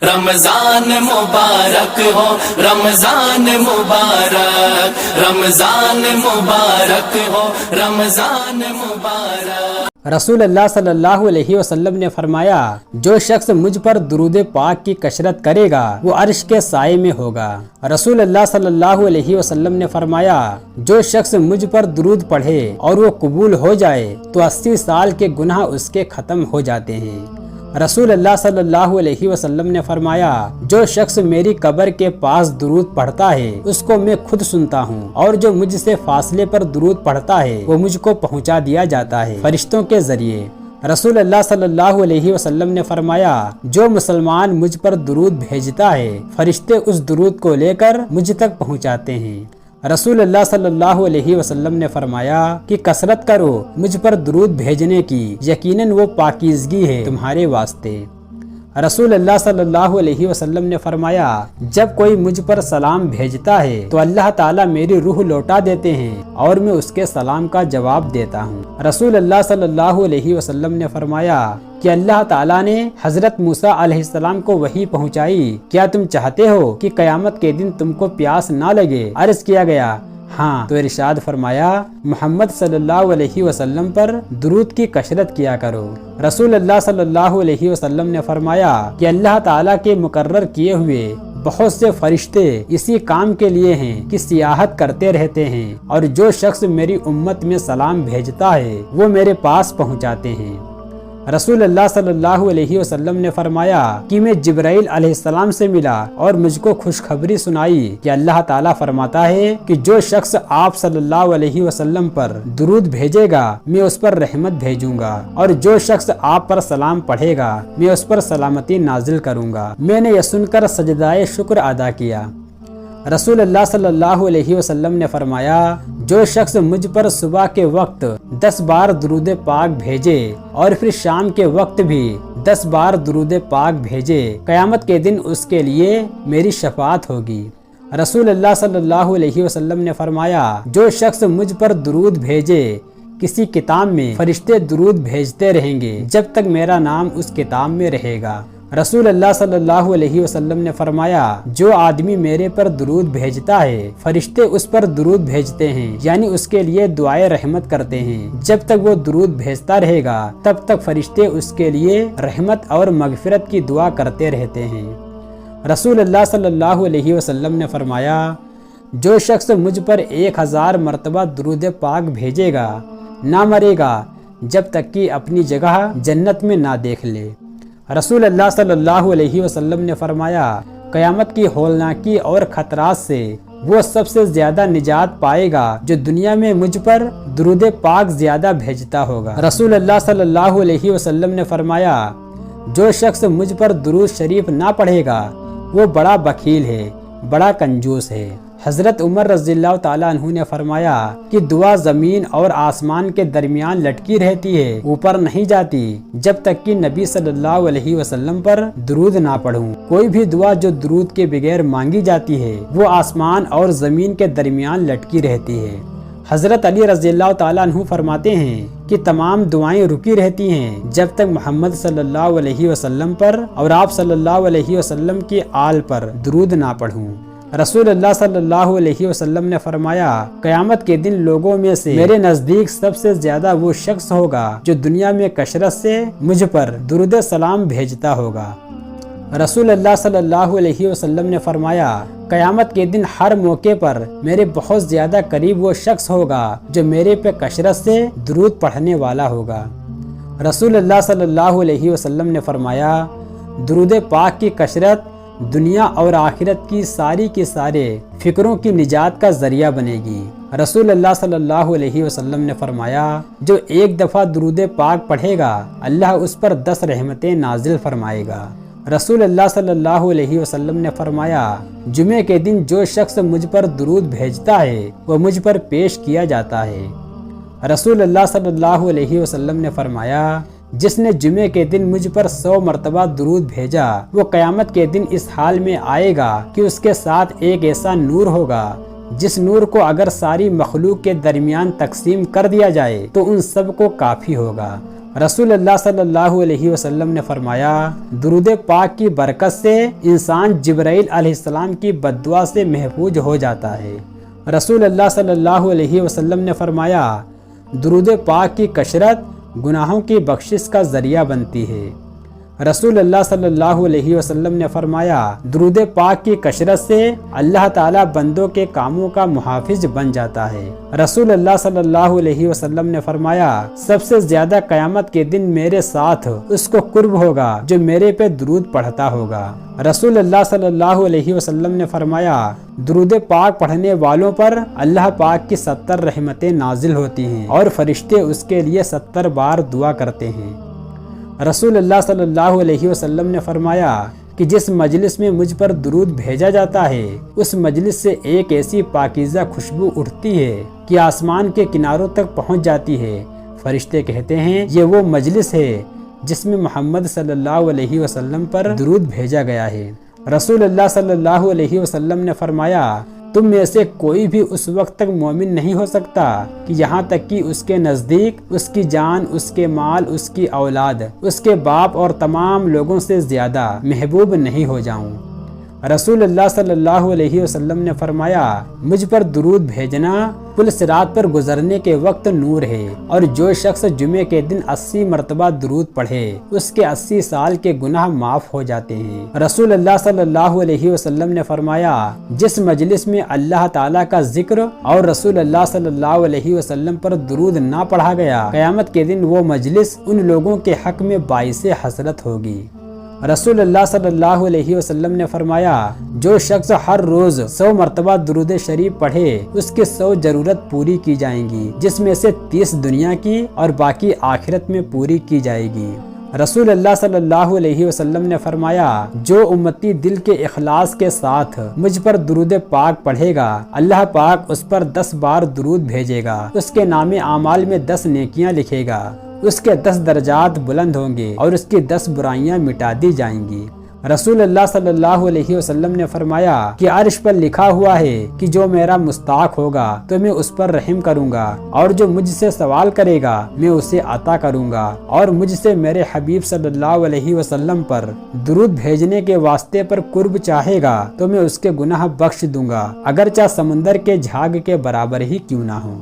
رمضان مبارک ہو، رمضان مبارک، رمضان مبارک ہو، رمضان مبارک۔ رسول اللہ صلی اللہ علیہ وسلم نے فرمایا، جو شخص مجھ پر درود پاک کی کثرت کرے گا وہ عرش کے سائے میں ہوگا۔ رسول اللہ صلی اللہ علیہ وسلم نے فرمایا، جو شخص مجھ پر درود پڑھے اور وہ قبول ہو جائے تو 80 سال کے گناہ اس کے ختم ہو جاتے ہیں۔ رسول اللہ صلی اللہ علیہ وسلم نے فرمایا، جو شخص میری قبر کے پاس درود پڑھتا ہے اس کو میں خود سنتا ہوں، اور جو مجھ سے فاصلے پر درود پڑھتا ہے وہ مجھ کو پہنچا دیا جاتا ہے فرشتوں کے ذریعے۔ رسول اللہ صلی اللہ علیہ وسلم نے فرمایا، جو مسلمان مجھ پر درود بھیجتا ہے فرشتے اس درود کو لے کر مجھ تک پہنچاتے ہیں۔ رسول اللہ صلی اللہ علیہ وسلم نے فرمایا کہ کثرت کرو مجھ پر درود بھیجنے کی، یقیناً وہ پاکیزگی ہے تمہارے واسطے۔ رسول اللہ صلی اللہ علیہ وسلم نے فرمایا، جب کوئی مجھ پر سلام بھیجتا ہے تو اللہ تعالیٰ میری روح لوٹا دیتے ہیں اور میں اس کے سلام کا جواب دیتا ہوں۔ رسول اللہ صلی اللہ علیہ وسلم نے فرمایا کہ اللہ تعالیٰ نے حضرت موسیٰ علیہ السلام کو وحی پہنچائی، کیا تم چاہتے ہو کہ قیامت کے دن تم کو پیاس نہ لگے؟ عرض کیا گیا ہاں، تو ارشاد فرمایا، محمد صلی اللہ علیہ وسلم پر درود کی کثرت کیا کرو۔ رسول اللہ صلی اللہ علیہ وسلم نے فرمایا کہ اللہ تعالیٰ کے مقرر کیے ہوئے بہت سے فرشتے اسی کام کے لیے ہیں کہ سیاحت کرتے رہتے ہیں، اور جو شخص میری امت میں سلام بھیجتا ہے وہ میرے پاس پہنچاتے ہیں۔ رسول اللہ صلی اللہ علیہ وسلم نے فرمایا کہ میں جبرائیل علیہ السلام سے ملا اور مجھ کو خوشخبری سنائی کہ اللہ تعالیٰ فرماتا ہے کہ جو شخص آپ صلی اللہ علیہ وسلم پر درود بھیجے گا میں اس پر رحمت بھیجوں گا، اور جو شخص آپ پر سلام پڑھے گا میں اس پر سلامتی نازل کروں گا۔ میں نے یہ سن کر سجدہ شکر ادا کیا۔ رسول اللہ صلی اللہ علیہ وسلم نے فرمایا، جو شخص مجھ پر صبح کے وقت 10 بار درود پاک بھیجے اور پھر شام کے وقت بھی 10 بار درود پاک بھیجے، قیامت کے دن اس کے لیے میری شفاعت ہوگی۔ رسول اللہ صلی اللہ علیہ وسلم نے فرمایا، جو شخص مجھ پر درود بھیجے کسی کتاب میں فرشتے درود بھیجتے رہیں گے جب تک میرا نام اس کتاب میں رہے گا۔ رسول اللہ صلی اللہ علیہ وسلم نے فرمایا، جو آدمی میرے پر درود بھیجتا ہے فرشتے اس پر درود بھیجتے ہیں، یعنی اس کے لیے دعائے رحمت کرتے ہیں۔ جب تک وہ درود بھیجتا رہے گا تب تک فرشتے اس کے لیے رحمت اور مغفرت کی دعا کرتے رہتے ہیں۔ رسول اللہ صلی اللہ علیہ وسلم نے فرمایا، جو شخص مجھ پر 1000 مرتبہ درود پاک بھیجے گا نہ مرے گا جب تک کہ اپنی جگہ جنت میں نہ دیکھ لے۔ رسول اللہ صلی اللہ علیہ وسلم نے فرمایا، قیامت کی ہولناکی اور خطرات سے وہ سب سے زیادہ نجات پائے گا جو دنیا میں مجھ پر درود پاک زیادہ بھیجتا ہوگا۔ رسول اللہ صلی اللہ علیہ وسلم نے فرمایا، جو شخص مجھ پر درود شریف نہ پڑھے گا وہ بڑا بخیل ہے، بڑا کنجوس ہے۔ حضرت عمر رضی اللہ تعالیٰ عنہ نے فرمایا کہ دعا زمین اور آسمان کے درمیان لٹکی رہتی ہے، اوپر نہیں جاتی جب تک کہ نبی صلی اللہ علیہ وسلم پر درود نہ پڑھوں۔ کوئی بھی دعا جو درود کے بغیر مانگی جاتی ہے وہ آسمان اور زمین کے درمیان لٹکی رہتی ہے۔ حضرت علی رضی اللہ تعالیٰ عنہ فرماتے ہیں کہ تمام دعائیں رکی رہتی ہیں جب تک محمد صلی اللہ علیہ وسلم پر اور آپ صلی اللہ علیہ وسلم کی آل پر درود نہ پڑھوں۔ رسول اللہ صلی اللہ علیہ وسلم نے فرمایا، قیامت کے دن لوگوں میں سے میرے نزدیک سب سے زیادہ وہ شخص ہوگا جو دنیا میں کثرت سے مجھ پر درود سلام بھیجتا ہوگا۔ رسول اللہ صلی اللہ علیہ وسلم نے فرمایا، قیامت کے دن ہر موقع پر میرے بہت زیادہ قریب وہ شخص ہوگا جو میرے پہ کثرت سے درود پڑھنے والا ہوگا۔ رسول اللہ صلی اللہ علیہ وسلم نے فرمایا، درود پاک کی کثرت دنیا اور آخرت کی سارے فکروں کی نجات کا ذریعہ بنے گی۔ رسول اللہ صلی اللہ علیہ وسلم نے فرمایا، جو ایک دفعہ درود پاک پڑھے گا اللہ اس پر 10 رحمتیں نازل فرمائے گا۔ رسول اللہ صلی اللہ علیہ وسلم نے فرمایا، جمعے کے دن جو شخص مجھ پر درود بھیجتا ہے وہ مجھ پر پیش کیا جاتا ہے۔ رسول اللہ صلی اللہ علیہ وسلم نے فرمایا، جس نے جمعے کے دن مجھ پر 100 مرتبہ درود بھیجا وہ قیامت کے دن اس حال میں آئے گا کہ اس کے ساتھ ایک ایسا نور ہوگا جس نور کو اگر ساری مخلوق کے درمیان تقسیم کر دیا جائے تو ان سب کو کافی ہوگا۔ رسول اللہ صلی اللہ علیہ وسلم نے فرمایا درود پاک کی برکت سے انسان جبرائیل علیہ السلام کی بد دعا سے محفوظ ہو جاتا ہے۔ رسول اللہ صلی اللہ علیہ وسلم نے فرمایا درود پاک کی کثرت گناہوں کی بخشش کا ذریعہ بنتی ہے۔ رسول اللہ صلی اللہ علیہ وسلم نے فرمایا درود پاک کی کثرت سے اللہ تعالیٰ بندوں کے کاموں کا محافظ بن جاتا ہے۔ رسول اللہ صلی اللہ علیہ وسلم نے فرمایا سب سے زیادہ قیامت کے دن میرے ساتھ اس کو قرب ہوگا جو میرے پہ درود پڑھتا ہوگا۔ رسول اللہ صلی اللہ علیہ وسلم نے فرمایا درود پاک پڑھنے والوں پر اللہ پاک کی 70 رحمتیں نازل ہوتی ہیں اور فرشتے اس کے لیے 70 بار دعا کرتے ہیں۔ رسول اللہ صلی اللہ علیہ وسلم نے فرمایا کہ جس مجلس میں مجھ پر درود بھیجا جاتا ہے اس مجلس سے ایک ایسی پاکیزہ خوشبو اٹھتی ہے کہ آسمان کے کناروں تک پہنچ جاتی ہے۔ فرشتے کہتے ہیں یہ وہ مجلس ہے جس میں محمد صلی اللہ علیہ وسلم پر درود بھیجا گیا ہے۔ رسول اللہ صلی اللہ علیہ وسلم نے فرمایا تم میں سے کوئی بھی اس وقت تک مومن نہیں ہو سکتا کہ یہاں تک کہ اس کے نزدیک اس کی جان، اس کے مال، اس کی اولاد، اس کے باپ اور تمام لوگوں سے زیادہ محبوب نہیں ہو جاؤں۔ رسول اللہ صلی اللہ علیہ وسلم نے فرمایا مجھ پر درود بھیجنا پل صراط پر گزرنے کے وقت نور ہے، اور جو شخص جمعے کے دن 80 مرتبہ درود پڑھے اس کے 80 سال کے گناہ معاف ہو جاتے ہیں۔ رسول اللہ صلی اللہ علیہ وسلم نے فرمایا جس مجلس میں اللہ تعالیٰ کا ذکر اور رسول اللہ صلی اللہ علیہ وسلم پر درود نہ پڑھا گیا قیامت کے دن وہ مجلس ان لوگوں کے حق میں باعث حسرت ہوگی۔ رسول اللہ صلی اللہ علیہ وسلم نے فرمایا جو شخص ہر روز 100 مرتبہ درود شریف پڑھے اس کی 100 ضرورت پوری کی جائیں گی، جس میں سے 30 دنیا کی اور باقی آخرت میں پوری کی جائے گی۔ رسول اللہ صلی اللہ علیہ وسلم نے فرمایا جو امتی دل کے اخلاص کے ساتھ مجھ پر درود پاک پڑھے گا اللہ پاک اس پر 10 بار درود بھیجے گا، اس کے نام اعمال میں 10 نیکیاں لکھے گا، اس کے 10 درجات بلند ہوں گے اور اس کی 10 برائیاں مٹا دی جائیں گی۔ رسول اللہ صلی اللہ علیہ وسلم نے فرمایا کہ عرش پر لکھا ہوا ہے کہ جو میرا مستحق ہوگا تو میں اس پر رحم کروں گا، اور جو مجھ سے سوال کرے گا میں اسے عطا کروں گا، اور مجھ سے میرے حبیب صلی اللہ علیہ وسلم پر درود بھیجنے کے واسطے پر قرب چاہے گا تو میں اس کے گناہ بخش دوں گا، اگرچہ سمندر کے جھاگ کے برابر ہی کیوں نہ ہوں۔